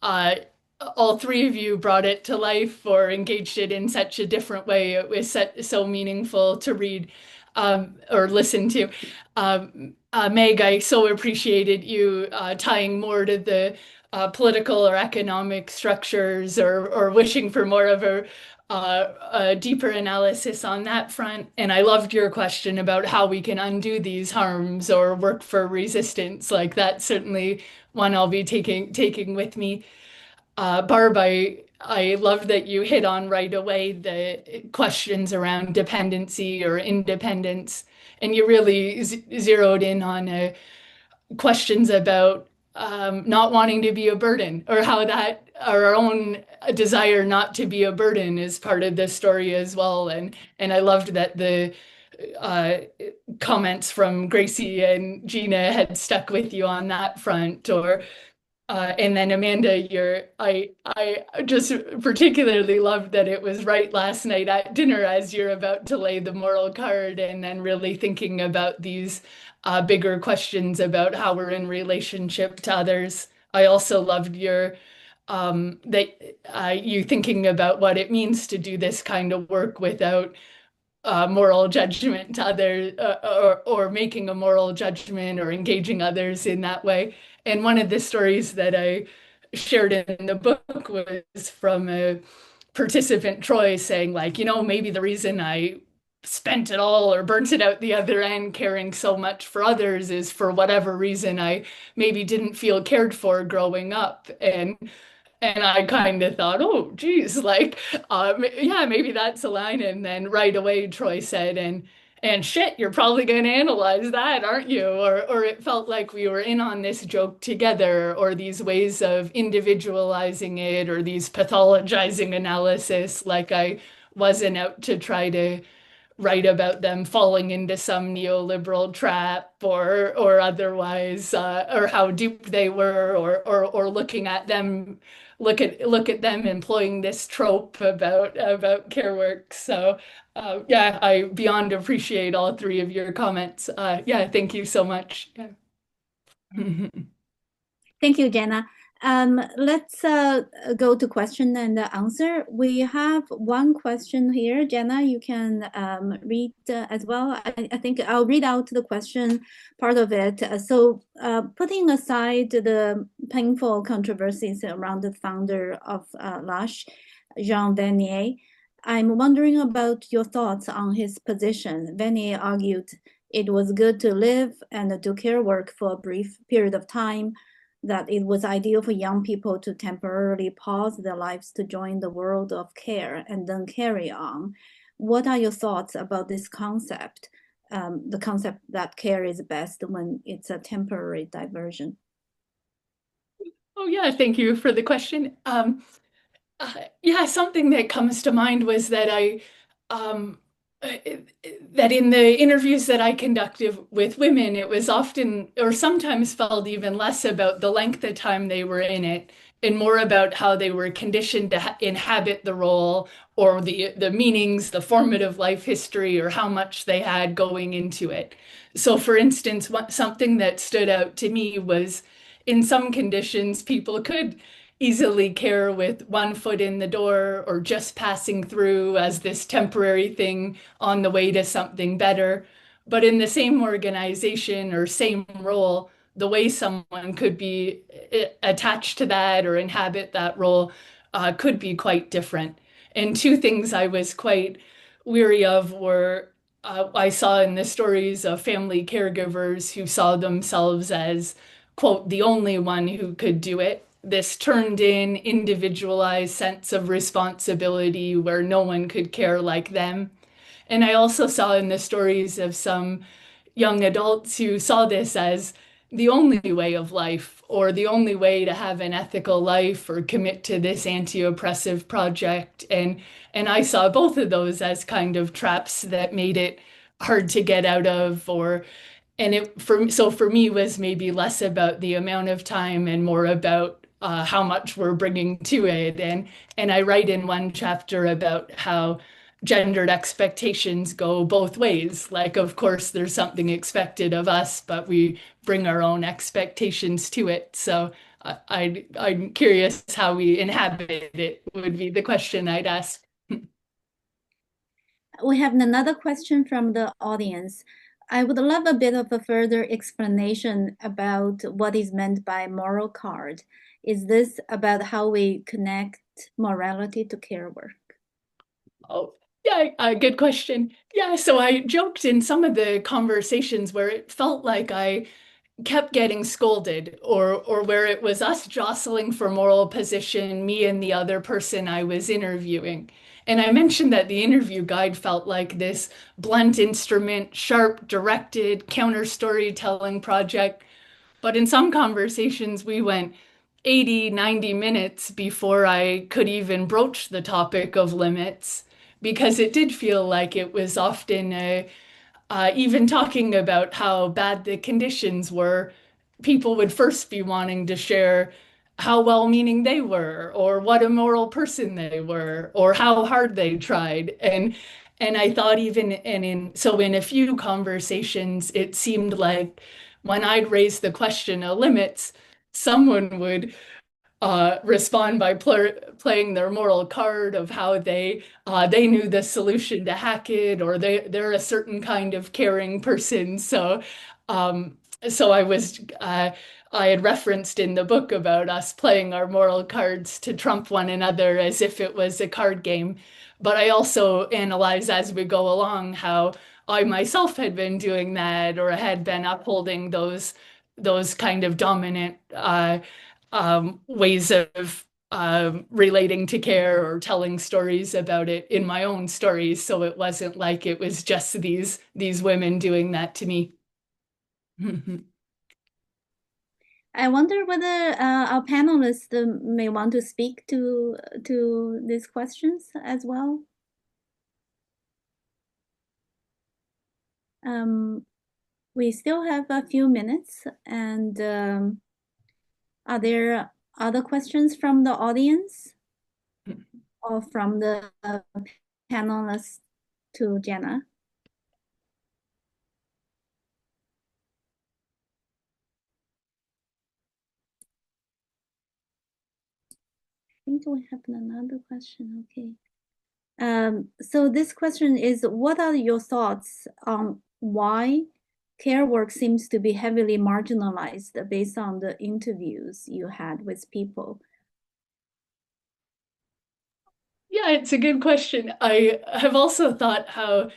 all three of you brought it to life or engaged it in such a different way. It was so meaningful to read or listen to. Meg, I so appreciated you tying more to the political or economic structures or wishing for more of a deeper analysis on that front. And I loved your question about how we can undo these harms or work for resistance. Like that's certainly one I'll be taking with me. Barb, I loved that you hit on right away the questions around dependency or independence, and you really zeroed in on questions about not wanting to be a burden, or how that our own desire not to be a burden is part of the story as well. And I loved that the comments from Gracie and Gina had stuck with you on that front. Or and then Amanda, I just particularly loved that it was right last night at dinner as you're about to lay the moral card, and then really thinking about these bigger questions about how we're in relationship to others. I also loved your you thinking about what it means to do this kind of work without moral judgment to others, or making a moral judgment or engaging others in that way. And one of the stories that I shared in the book was from a participant, Troy, saying like, maybe the reason I spent it all or burnt it out the other end caring so much for others is for whatever reason I maybe didn't feel cared for growing up. And I kind of thought, oh, geez, like, yeah, maybe that's a line. And then right away, Troy said, and shit, you're probably going to analyze that, aren't you? Or it felt like we were in on this joke together, or these ways of individualizing it, or these pathologizing analysis, like I wasn't out to try to write about them falling into some neoliberal trap or otherwise, or how duped they were, or looking at them, look at them employing this trope about care work. So yeah, I beyond appreciate all three of your comments. Yeah, thank you so much. Yeah. Thank you, Janna. Let's go to question and answer. We have one question here. Janna, you can read as well. I think I'll read out the question, part of it. Putting aside the painful controversies around the founder of Lush, Jean Vanier, I'm wondering about your thoughts on his position. Vanier argued it was good to live and do care work for a brief period of time, that it was ideal for young people to temporarily pause their lives to join the world of care and then carry on. What are your thoughts about this concept, the concept that care is best when it's a temporary diversion? Oh yeah, thank you for the question. Yeah, something that comes to mind was that um, that in the interviews that I conducted with women, it was often or sometimes felt even less about the length of time they were in it and more about how they were conditioned to inhabit the role or the meanings, the formative life history, or how much they had going into it. So, for instance, something that stood out to me was in some conditions, people could easily care with one foot in the door or just passing through as this temporary thing on the way to something better. But in the same organization or same role, the way someone could be attached to that or inhabit that role could be quite different. And two things I was quite weary of were I saw in the stories of family caregivers who saw themselves as, quote, the only one who could do it. This turned in, individualized sense of responsibility where no one could care like them. And I also saw in the stories of some young adults who saw this as the only way of life or the only way to have an ethical life or commit to this anti-oppressive project. And I saw both of those as kind of traps that made it hard to get out of or and it for me was maybe less about the amount of time and more about how much we're bringing to it. And I write in one chapter about how gendered expectations go both ways. Like, of course, there's something expected of us, but we bring our own expectations to it. So I'm curious how we inhabit it would be the question I'd ask. We have another question from the audience. I would love a bit of a further explanation about what is meant by moral card. Is this about how we connect morality to care work? Oh, yeah, good question. Yeah, so I joked in some of the conversations where it felt like I kept getting scolded or where it was us jostling for moral position, me and the other person I was interviewing. And I mentioned that the interview guide felt like this blunt instrument, sharp, directed, counter storytelling project. But in some conversations, we went 80, 90 minutes before I could even broach the topic of limits because it did feel like it was often even talking about how bad the conditions were, people would first be wanting to share how well-meaning they were, or what a moral person they were, or how hard they tried. And I thought even and in a few conversations, it seemed like when I'd raise the question of limits, someone would respond by playing their moral card of how they knew the solution to hack it, or they're a certain kind of caring person. Um, so I had referenced in the book about us playing our moral cards to trump one another as if it was a card game. But I also analyze as we go along how I myself had been doing that or had been upholding those kind of dominant ways of relating to care or telling stories about it in my own stories. So it wasn't like it was just these women doing that to me. I wonder whether our panelists may want to speak to these questions as well. We still have a few minutes, and are there other questions from the audience or from the panelists to Janna? think we have another question. Okay. So this question is, what are your thoughts on why care work seems to be heavily marginalized based on the interviews you had with people? Yeah, it's a good question. I have also thought how,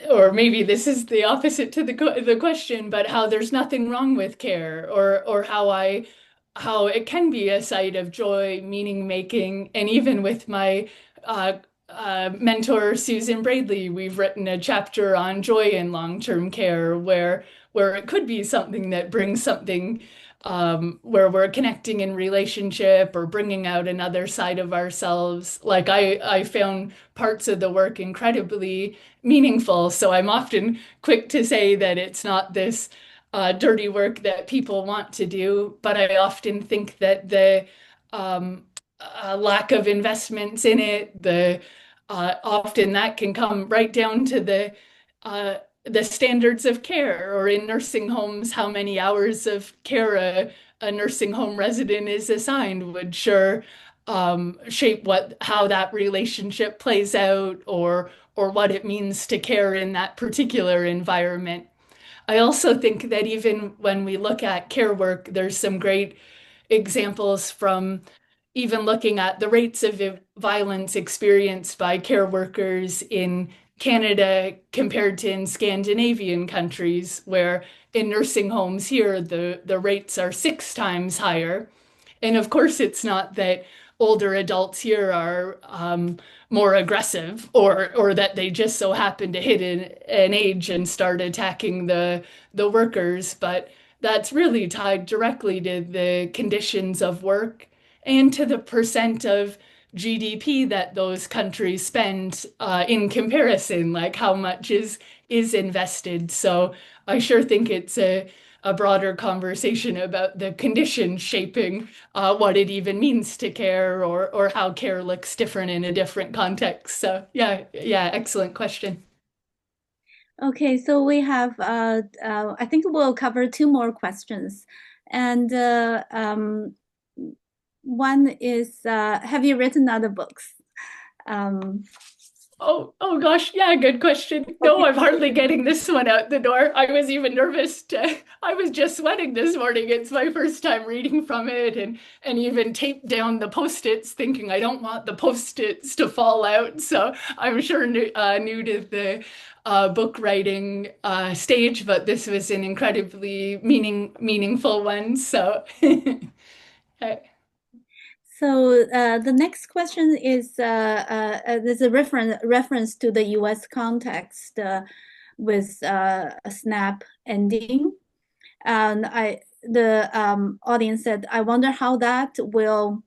or maybe this is the opposite to the question, but how there's nothing wrong with care, or how it can be a site of joy, meaning making, and even with my uh, mentor Susan Bradley, we've written a chapter on joy in long-term care, where it could be something that brings something where we're connecting in relationship or bringing out another side of ourselves. Like I found parts of the work incredibly meaningful. So I'm often quick to say that it's not this dirty work that people want to do, but I often think that the lack of investments in it, the often that can come right down to the standards of care, or in nursing homes, how many hours of care a nursing home resident is assigned would sure shape how that relationship plays out, or what it means to care in that particular environment. I also think that even when we look at care work, there's some great examples from even looking at the rates of violence experienced by care workers in Canada compared to in Scandinavian countries, where in nursing homes here, the rates are 6 times higher. And of course, it's not that older adults here are more aggressive, or that they just so happen to hit an age and start attacking the workers, but that's really tied directly to the conditions of work and to the percent of GDP that those countries spend in comparison, like how much is invested. So I sure think it's a broader conversation about the conditions shaping what it even means to care, or how care looks different in a different context. So yeah, excellent question. Okay, so we have, I think we'll cover 2 more questions. And one is, have you written other books? Oh gosh, yeah, good question. No, I'm hardly getting this one out the door. I was even nervous I was just sweating this morning. It's my first time reading from it, and even taped down the post-its thinking I don't want the post-its to fall out. So I'm sure new to the book writing stage, but this was an incredibly meaningful one. So So the next question is, there's a reference to the U.S. context with a SNAP ending. And the audience said, I wonder how that will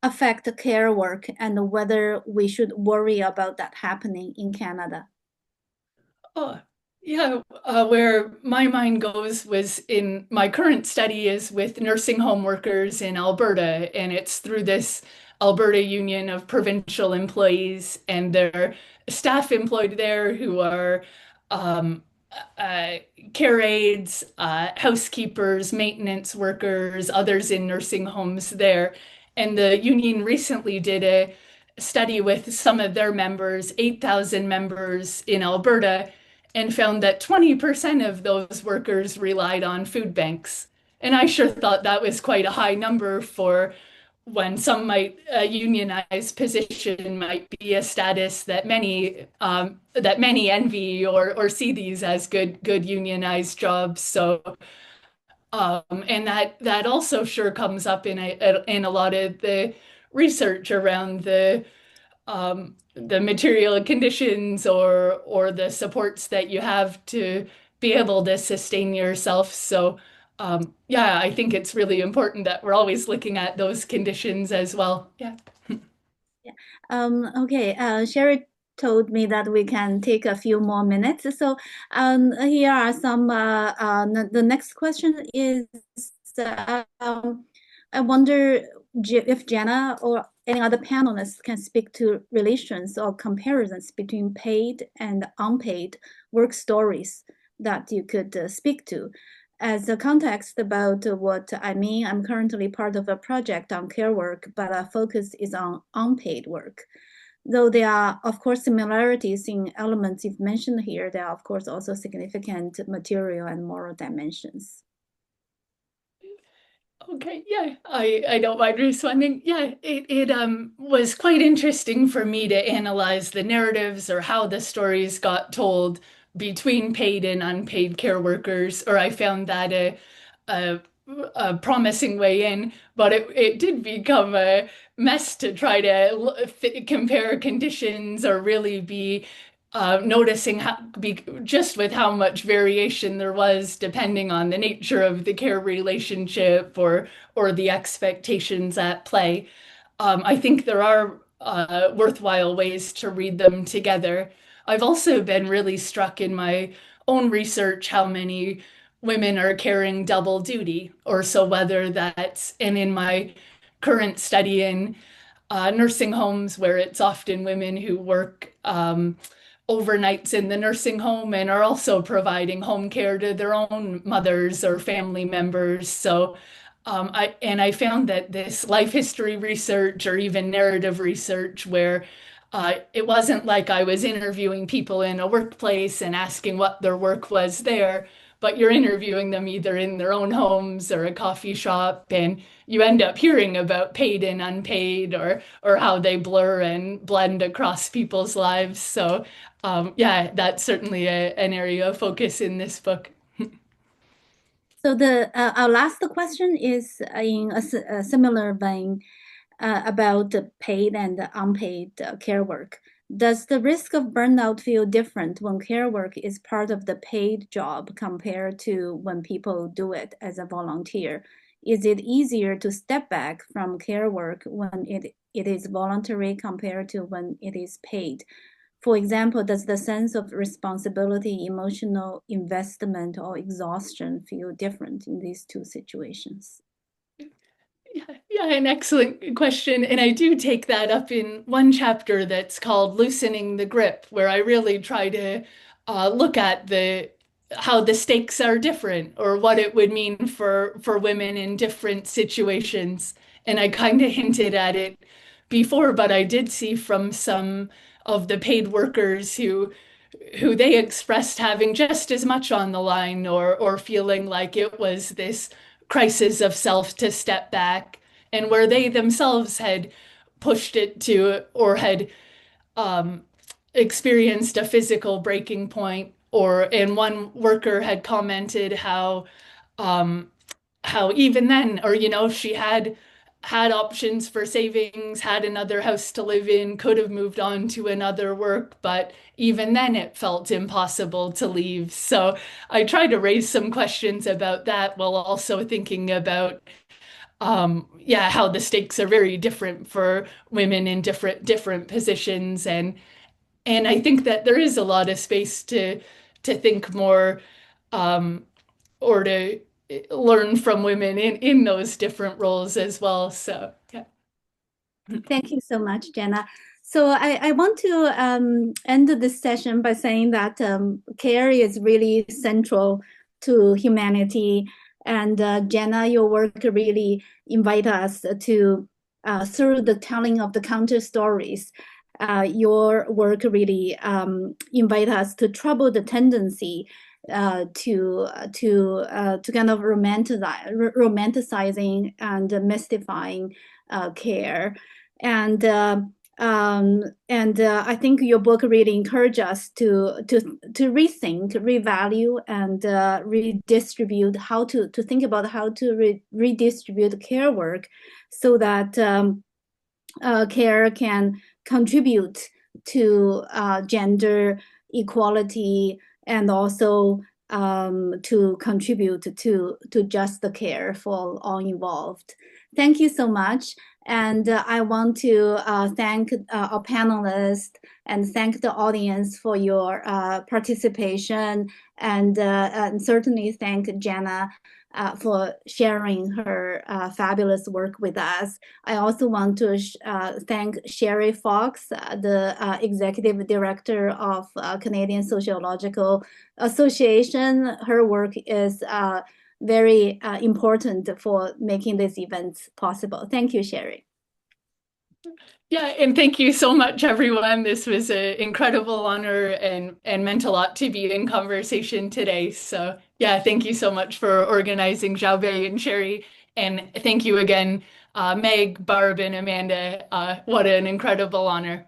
affect care work and whether we should worry about that happening in Canada. Oh, yeah. Where my mind goes was in my current study is with nursing home workers in Alberta, and it's through this Alberta Union of Provincial Employees and their staff employed there who are um, uh, care aides, housekeepers, maintenance workers, others in nursing homes there. And the union recently did a study with some of their members, 8,000 members in Alberta, and found that 20% of those workers relied on food banks. And I sure thought that was quite a high number for when some might unionized position might be a status that many envy, or see these as good unionized jobs. So and that also sure comes up in a lot of the research around the material conditions, or the supports that you have to be able to sustain yourself. So yeah, I think it's really important that we're always looking at those conditions as well. Yeah. Yeah. Okay. Sherry told me that we can take a few more minutes. So here are some. The next question is, I wonder if Janna or any other panelists can speak to relations or comparisons between paid and unpaid work stories that you could speak to. as a context about what I mean, I'm currently part of a project on care work, but our focus is on unpaid work. Though there are, of course, similarities in elements you've mentioned here, there are, of course, also significant material and moral dimensions. Okay, yeah, I don't mind responding. Yeah, it was quite interesting for me to analyze the narratives or how the stories got told between paid and unpaid care workers, or I found that a, a promising way in, but it did become a mess to try to compare conditions or really be noticing just with how much variation there was depending on the nature of the care relationship or the expectations at play. I think there are worthwhile ways to read them together. I've also been really struck in my own research how many women are carrying double duty, or so whether that's, and in my current study in nursing homes where it's often women who work overnights in the nursing home and are also providing home care to their own mothers or family members. So I found that this life history research or even narrative research where it wasn't like I was interviewing people in a workplace and asking what their work was there, but you're interviewing them either in their own homes or a coffee shop, and you end up hearing about paid and unpaid or how they blur and blend across people's lives. So yeah, that's certainly an area of focus in this book. So our last question is in a similar vein about the paid and unpaid care work. Does the risk of burnout feel different when care work is part of the paid job compared to when people do it as a volunteer? Is it easier to step back from care work when it is voluntary compared to when it is paid? For example, does the sense of responsibility, emotional investment, or exhaustion feel different in these two situations? Yeah, an excellent question. And I do take that up in one chapter that's called Loosening the Grip, where I really try to look at how the stakes are different or what it would mean for women in different situations. And I kind of hinted at it before, but I did see from some of the paid workers who they expressed having just as much on the line or feeling like it was this crisis of self to step back, and where they themselves had pushed it to or had experienced a physical breaking point, and one worker had commented how even then, or she had options for savings, had another house to live in, could have moved on to another work, but even then it felt impossible to leave. So I tried to raise some questions about that while also thinking about yeah, how the stakes are very different for women in different positions, and I think that there is a lot of space to think more or to learn from women in those different roles as well. So yeah. Thank you so much, Janna. So I want to end this session by saying that care is really central to humanity. And Janna, your work really invite us to, through the telling of the counter stories, your work really invite us to trouble the tendency to kind of romanticizing and mystifying care. And I think your book really encouraged us to rethink, revalue, and redistribute to think about how to redistribute care work so that care can contribute to gender equality and also to contribute to just the care for all involved. Thank you so much. And I want to thank our panelists and thank the audience for your participation, and certainly thank Janna for sharing her fabulous work with us. I also want to thank Sherry Fox, the Executive Director of Canadian Sociological Association. Her work is very important for making these events possible. Thank you, Sherry. Yeah, and thank you so much, everyone. This was an incredible honor and meant a lot to be in conversation today. So yeah, thank you so much for organizing, Xiaobei and Sherry. And thank you again, Meg, Barb, and Amanda. What an incredible honor.